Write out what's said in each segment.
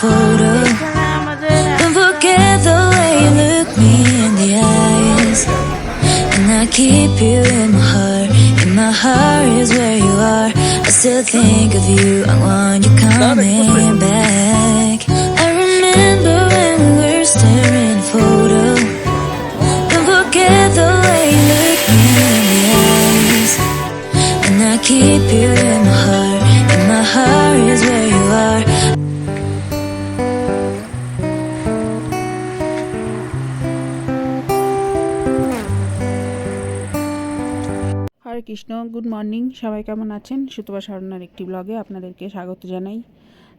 photo. Don't forget the way you look me in the eyes. And I keep you in my heart. In my heart is where you are. I still think of you. I want you coming back. I remember when we were staring at a photo. Don't forget the way you look me in the eyes. And I keep you in my heart. In my heart is where you are. Hare Krishna, good morning. সবাই কেমন আছেন? সুতপা সারনার একটি ব্লগে আপনাদেরকে স্বাগত জানাই।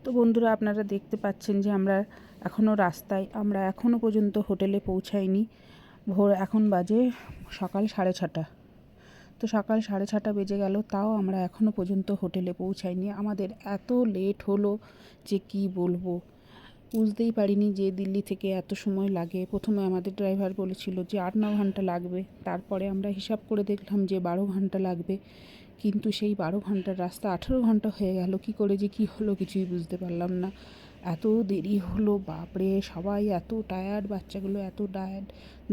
তো বন্ধুরা, আপনারা দেখতে পাচ্ছেন যে আমরা এখনও রাস্তায়, আমরা এখনও পর্যন্ত হোটেলে পৌঁছাইনি। এখন বাজে সকাল 6:30। তো সকাল 6:30 বেজে গেল, তাও আমরা এখনও পর্যন্ত হোটেলে পৌঁছাইনি। আমাদের এত লেট হলো যে কি বলবো, বুঝতেই পারিনি যে দিল্লি থেকে এত সময় লাগে। প্রথমে আমাদের ড্রাইভার বলেছিল যে 8-9 ঘন্টা লাগবে, তারপরে আমরা হিসাব করে দেখলাম যে 12 ঘন্টা লাগবে। কিন্তু সেই 12 ঘন্টার রাস্তা 18 ঘন্টা হয়ে গেল। কি করে যে কি হলো কিছুই বুঝতে পারলাম না। এত দেরি হলো, বাপরে! সবাই এত টায়ার্ড, বাচ্চাগুলো এত টায়ার্ড।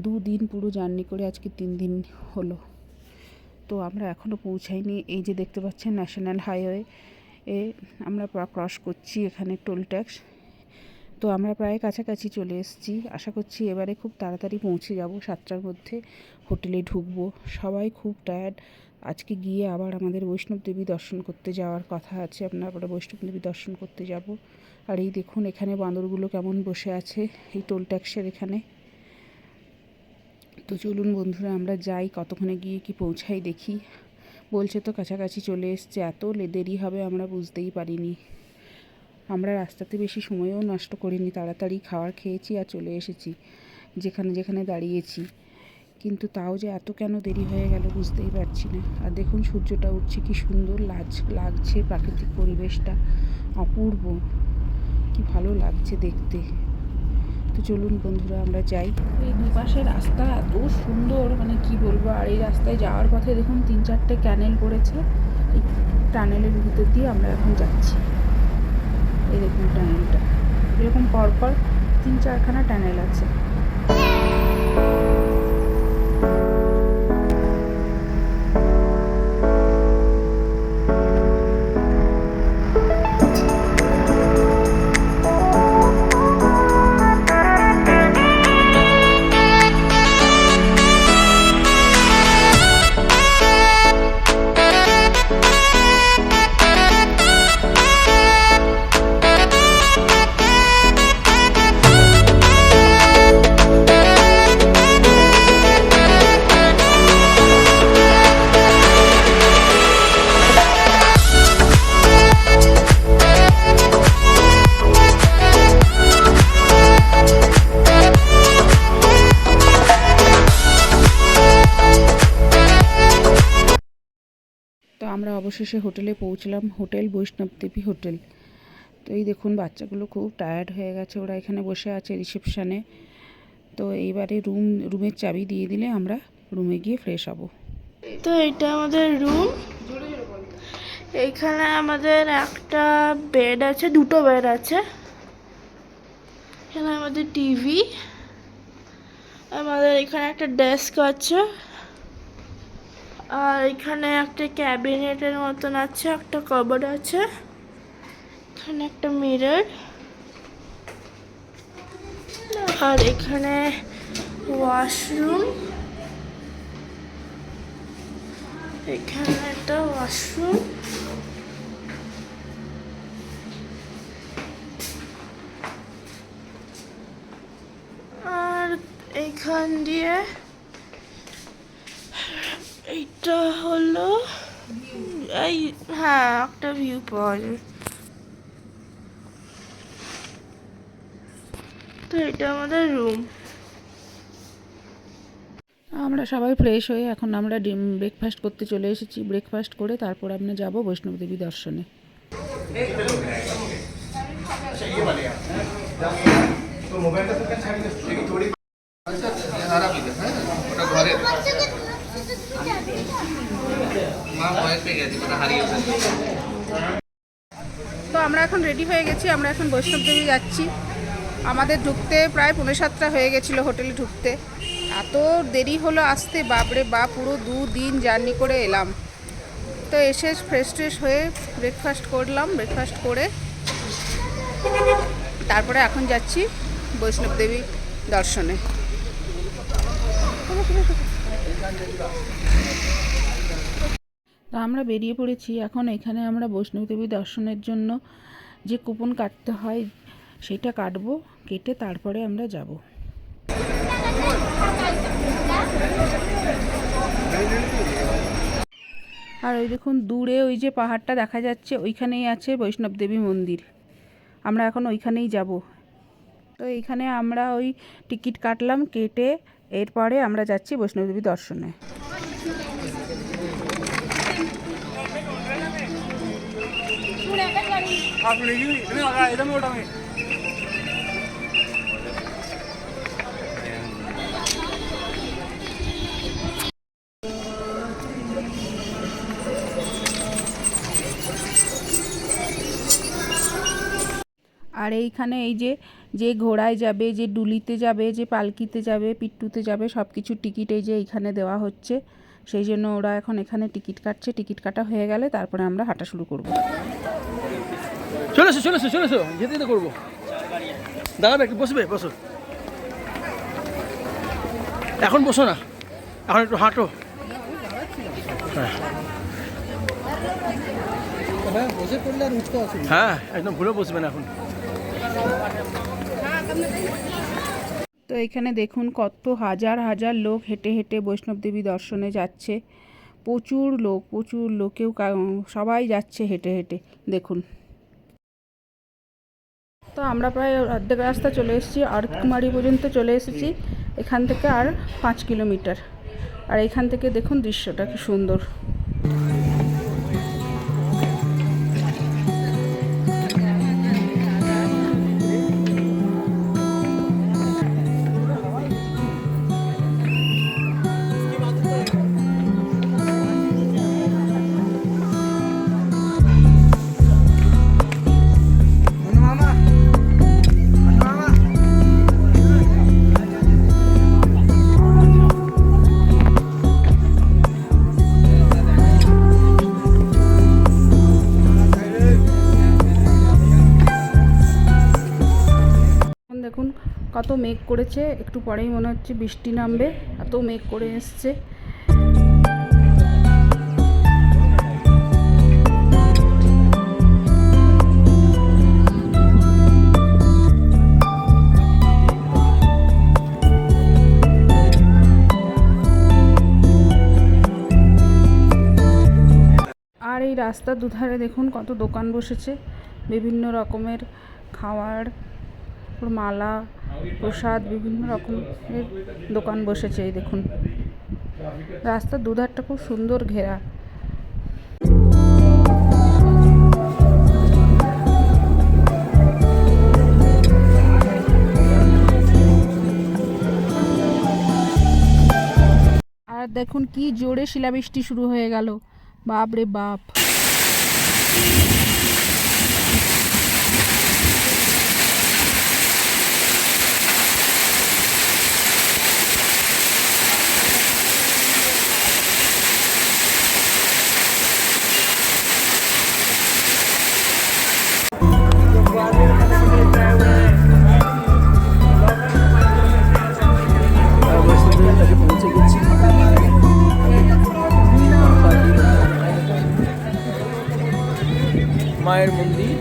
2 দিন পুরো জার্নি করে আজকে 3 দিন হলো। তো আমরা এখনও পৌঁছাইনি। এই যে দেখতে পাচ্ছেন ন্যাশনাল হাইওয়ে আমরা ক্রস করছি, এখানে টোল ট্যাক্স। তো আমরা প্রায় কাছাকাছি চলে এসেছি। আশা করছি এবারে খুব তাড়াতাড়ি পৌঁছে যাব, 7টার মধ্যে হোটেলে ঢুকবো। সবাই খুব টায়ার্ড। আজকে গিয়ে আবার আমাদের বৈষ্ণব দেবী দর্শন করতে যাওয়ার কথা আছে। আমরা বৈষ্ণব দেবী দর্শন করতে যাব। আর এই দেখুন এখানে বাঁদরগুলো কেমন বসে আছে এই টোল ট্যাক্সের এখানে। তো চলুন বন্ধুরা, আমরা যাই, কতক্ষণে গিয়ে কি পৌঁছাই দেখি। বলছে তো কাছাকাছি চলে এসছে। এত দেরি হবে আমরা বুঝতেই পারিনি। আমরা রাস্তাতে বেশি সময়ও নষ্ট করিনি, তাড়াতাড়ি খাবার খেয়েছি আর চলে এসেছি যেখানে যেখানে দাঁড়িয়েছি। কিন্তু তাও যে এত কেন দেরি হয়ে গেল বুঝতেই পারছি না। আর দেখুন সূর্যটা উঠছে, কি সুন্দর লাগছে, প্রাকৃতিক পরিবেশটা অপূর্ব, কি ভালো লাগছে দেখতে। তো চলুন বন্ধুরা আমরা যাই। এই দুপাশে রাস্তা এত সুন্দর, মানে কি বলবো। আর এই রাস্তায় যাওয়ার পথে দেখুন 3-4টে ক্যানেল পড়েছে। এই টানেলের ভিতর দিয়ে আমরা এখন যাচ্ছি। এই দেখুন টানেলটা, এরকম পরপর 3-4খানা টানেল আছে। তো আমরা অবশেষে হোটেলে পৌঁছলাম, হোটেল বৈষ্ণব দেবী হোটেল। তো এই দেখুন বাচ্চাগুলো খুব টায়ার্ড হয়ে গেছে, ওরা এখানে বসে আছে রিসেপশানে। তো এইবারে রুমের চাবি দিয়ে দিলে আমরা রুমে গিয়ে ফ্রেশ হব। তো এটা আমাদের রুম। এইখানে আমাদের একটা বেড আছে, 2টো বেড আছে। এখানে আমাদের টিভি, আমাদের এখানে একটা ডেস্ক আছে, আর এখানে একটা ক্যাবিনেটের মতন আছে, একটা কবার্ড আছে, এখানে একটা মিরর, আর এখানে ওয়াশরুম, এখানে একটা ওয়াশরুম, আর এইখান দিয়ে এইটা হলো এই, হ্যাঁ, একটা ভিউ পাওয়া যায়। তো এটা আমাদের রুম। আমরা সবাই ফ্রেশ হয়ে এখন আমরা ব্রেকফাস্ট করতে চলে এসেছি। ব্রেকফাস্ট করে তারপর আমরা যাব বৈষ্ণব দেবী দর্শনে। তো আমরা এখন রেডি হয়ে গেছি, আমরা এখন বৈষ্ণবদেবী যাচ্ছি। আমাদের ঢুকতে প্রায় 6:45 হয়ে গেছিলো হোটেলে ঢুকতে। এত দেরি হলো আসতে, বাপরে বাপ, পুরো 2 দিন জার্নি করে এলাম। তো এসে ফ্রেশ ট্রেশ হয়ে ব্রেকফাস্ট করলাম, ব্রেকফাস্ট করে তারপরে এখন যাচ্ছি বৈষ্ণবদেবী দর্শনে। তা আমরা বেরিয়ে পড়েছি এখন। এখানে আমরা বৈষ্ণবদেবী দর্শনের জন্য যে কুপন কাটতে হয় সেটা কাটবো, কেটে তারপরে আমরা যাব। আর ওই দেখুন দূরে ওই যে পাহাড়টা দেখা যাচ্ছে, ওইখানেই আছে বৈষ্ণবদেবী মন্দির। আমরা এখন ওইখানেই যাব। তো এইখানে আমরা ওই টিকিট কাটলাম, কেটে এরপরে আমরা যাচ্ছি বৈষ্ণবদেবী দর্শনে। আর এইখানে এই যে ঘোড়ায় যাবে, যে ডুলিতে যাবে, যে পালকিতে যাবে, পিট্টুতে যাবে, সব কিছুর টিকিট এই যে এইখানে দেওয়া হচ্ছে। সেই জন্য ওরা এখন এখানে টিকিট কাটছে। টিকিট কাটা হয়ে গেলে তারপরে আমরা হাঁটা শুরু করব। চলে এসো, যেতে যেতে করবো। দাঁড়াবে একটু, বসো। এখন বসো না, এখন একটু হাঁটো। হ্যাঁ একদম ঘুরে বসবেন এখন। তো এখানে দেখুন কত হাজার হাজার লোক হেঁটে হেঁটে বৈষ্ণবদেবী দর্শনে যাচ্ছে। প্রচুর লোক, কেউ সবাই যাচ্ছে হেঁটে হেঁটে দেখুন। তো আমরা প্রায় অর্ধেক রাস্তা চলে এসেছি, অর্কমারি পর্যন্ত চলে এসেছি। এখান থেকে আর 5 কিলোমিটার। আর এখান থেকে দেখুন দৃশ্যটা কি সুন্দর। দেখুন কত মেঘ করেছে, একটু পরেই মনে হচ্ছে বৃষ্টি নামবে, এত মেঘ করে এসছে। আর এই রাস্তার দুধারে দেখুন কত দোকান বসেছে, বিভিন্ন রকমের খাওয়ার, মালা, প্রসাদ, বিভিন্ন রকমের দোকান বসেছে। এই দেখুন রাস্তার দুধারটা খুব সুন্দর ঘেরা। আর দেখুন কি জোরে শিলাবৃষ্টি শুরু হয়ে গেল, বাপ রে বাপ। মায়ের মন্দির।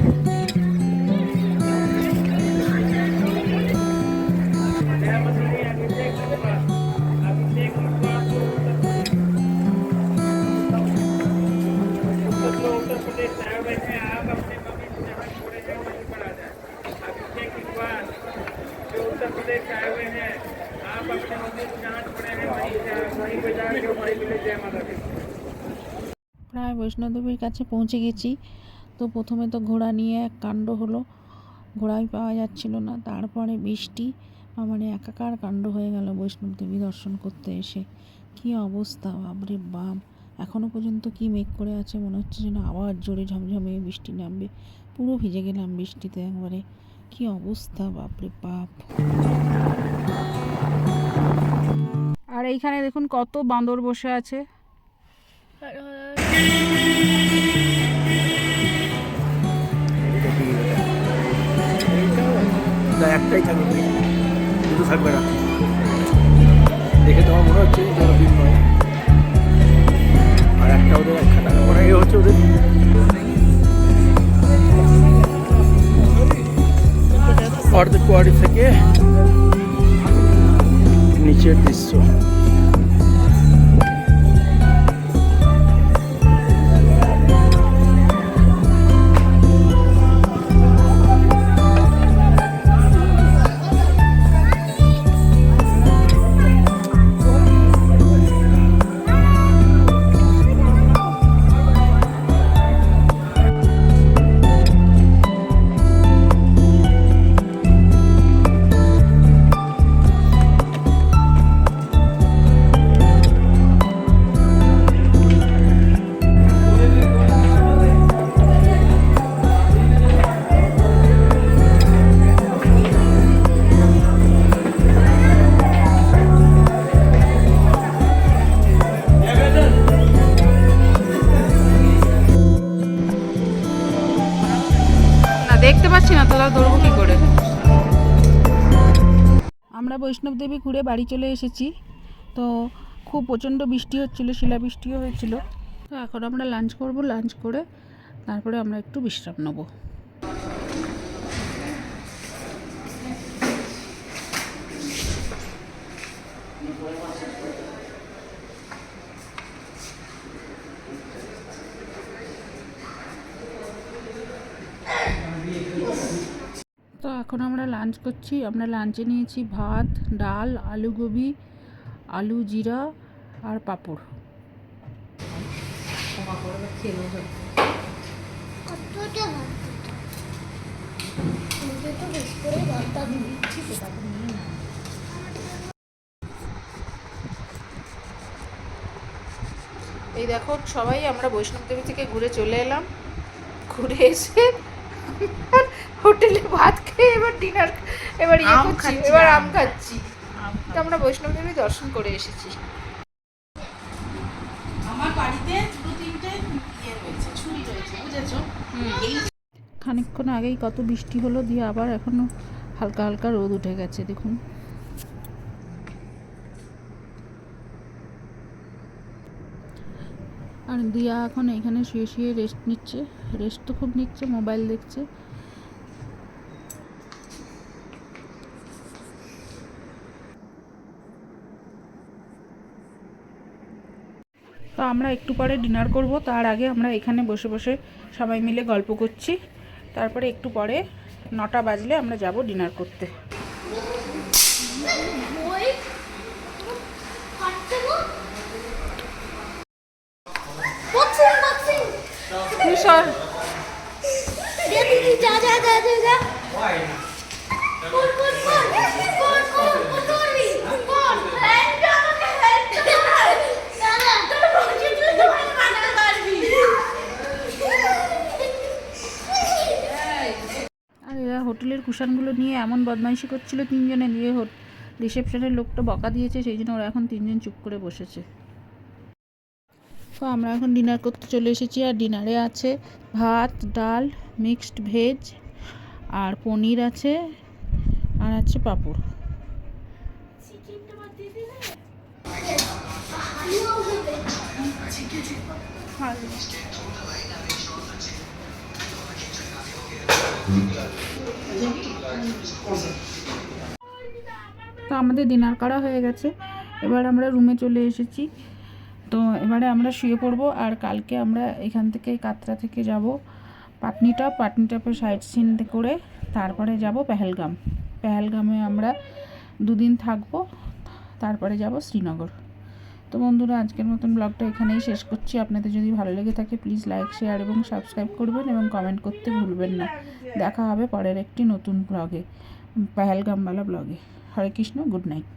প্রায় বৈষ্ণবদেবীর কাছে পৌঁছে গেছি। তো প্রথমে তো ঘোড়া নিয়ে এক কাণ্ড হলো, ঘোড়াই পাওয়া যাচ্ছিল না। তারপরে বৃষ্টি, মানে একাকার কাণ্ড হয়ে গেল বৈষ্ণবদেবী দর্শন করতে এসে। কি অবস্থা, বাপরে বাপ। এখনও পর্যন্ত কি মেঘ করে আছে, মনে হচ্ছে যেন আবার জোরে ঝমঝমে বৃষ্টি নামবে। পুরো ভিজে গেলাম বৃষ্টিতে একবারে, কি অবস্থা বাপরে বাপ। আর এইখানে দেখুন কত বাঁদর বসে আছে। একটাই থাকবে, দুটো থাকবে না। দেখে তোমার মনে হচ্ছে জলবিন নয়, আর একটা ওদের একখানা মনে হচ্ছে ওদের। অর্ধেক কোয়ারি থেকে নিচের দৃশ্য। দেখতে পাচ্ছি না, তোরা ধরবো কি করে। আমরা বৈষ্ণব দেবী ঘুরে বাড়ি চলে এসেছি। তো খুব প্রচণ্ড বৃষ্টি হচ্ছিল, শিলাবৃষ্টিও হয়েছিল। তো এখন আমরা লাঞ্চ করব, লাঞ্চ করে তারপরে আমরা একটু বিশ্রাম নেব। তো এখন আমরা লাঞ্চ করছি। আমরা লাঞ্চে নিয়েছি ভাত, ডাল, আলু গোবি, আলু জিরা আর পাঁপড়। এই দেখো সবাই আমরা বৈষ্ণব দেবী থেকে ঘুরে চলে এলাম। ঘুরে এসে হোটেলে ভাত খেয়ে এবার ডিনার, এবার এবার আম খাচ্ছি। তো আমরা বৈষ্ণব দেবী দর্শন করে এসেছি। আমার বাড়িতে দুটো তিনটে রয়েছে, ছুরি রয়েছে, বুঝেছো? খানিকক্ষণ আগেই কত বৃষ্টি হলো, দিয়ে আবার এখনো হালকা হালকা রোদ উঠে গেছে দেখুন। আর দিয়া এখন এখানে শুয়ে শুয়ে রেস্ট নিচ্ছে। রেস্ট তো খুব নিচ্ছে, মোবাইল দেখছে। তো আমরা একটু পরে ডিনার করব, তার আগে আমরা এখানে বসে বসে সবাই মিলে গল্প করছি। তারপরে একটু পরে 9টা বাজলে আমরা যাব ডিনার করতে। আর এরা হোটেলের কুশানগুলো নিয়ে এমন বদমাইশি করছিল তিনজনে, নিয়ে রিসেপশনের লোকটা বকা দিয়েছে, সেই জন্য ওরা এখন তিনজন চুপ করে বসেছে। তো আমরা এখন ডিনার করতে চলে এসেছি। আর ডিনারে আছে ভাত, ডাল, মিক্সড ভেজ, আর পনির আছে, আর আছে পাঁপড়। তো আমাদের ডিনার করা হয়ে গেছে, এবার আমরা রুমে চলে এসেছি। তো এবারে আমরা শুয়ে পড়বো। আর কালকে আমরা এখান থেকে কাতরা থেকে যাব পাটনিটপে সাইট সিন করে তারপরে যাব পেহেলগামে আমরা 2 দিন থাকবো, তারপরে যাব শ্রীনগর। তো বন্ধুরা, আজকের মতন ব্লগটা এখানেই শেষ করছি। আপনাদের যদি ভালো লেগে থাকে প্লিজ লাইক, শেয়ার এবং সাবস্ক্রাইব করবেন এবং কমেন্ট করতে ভুলবেন না। দেখা হবে পরের একটি নতুন ব্লগে, পেহেলগামওয়ালা ব্লগে। হরে কৃষ্ণ, গুড নাইট।